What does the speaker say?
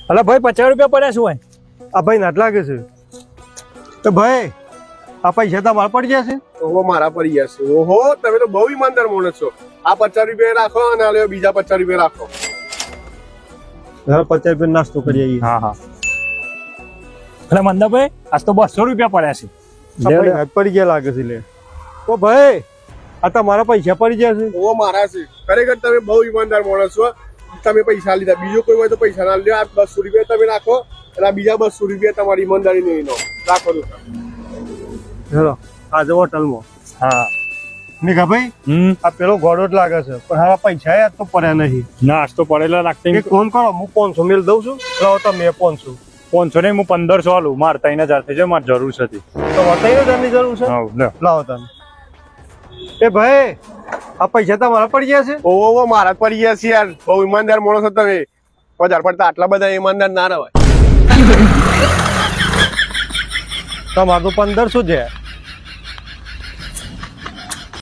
અલા ભાઈ 50 રૂપિયા પડ્યા શું હોય? આ ભાઈ નાટ લાગે છે. તો ભાઈ આ પૈસા તમારા પડી ગયા છે? ઓહો મારા પડી ગયા છે. ઓહો તમે તો બહુ ઈમાનદાર માણસ છો. આ 50 રૂપિયા રાખો અને આ બીજા 50 રૂપિયા રાખો. 50 રૂપિયા નાસ્તો કરી આવીએ. હા હા. અરે મંદાભાઈ આજ તો 200 રૂપિયા પડ્યા છે. આ ભાઈ નાટ પડી ગયા લાગે છે. લે ઓ ભાઈ આ તમારા પૈસા પડી ગયા છે? ઓહો મારા છે. ખરેખર તમે બહુ ઈમાનદાર માણસ છો. તમે પૈસા લીધા. બીજો કોઈ હોય તો પૈસા ના લ્યો. આ 200 રૂપિયા તમે રાખો અને આ બીજા 200 રૂપિયા તમારી ઈમાનદારી નહીં નો રાખો. ચલો આજે હોટલમાં. હા મેઘા ભાઈ આ પેલો ઘોડો જ લાગે છે પણ હારા પૈસા યાદ તો પડ્યા નહીં. ના આજ તો પડેલા લાગતા. એક ફોન કરો હું 500 મેલ દઉં છું. લાવો તમે 500. 500 નહીં હું 1500 આલું. મારે 3000 થઈ જાય. મારે જરૂર છે. તો 3000 ની જરૂર છે? હા લે લાવો તમે. એ ભાઈ આ પૈસા તમારા પડી ગયા છે? ઓહો મારા પડી ગયા છે યાર. બહુ ઈમાનદાર માણસ છો તમે. વધારે પડતા આટલા બધા ઈમાનદાર ના રહેવાય. તમારું તો 1500 છે.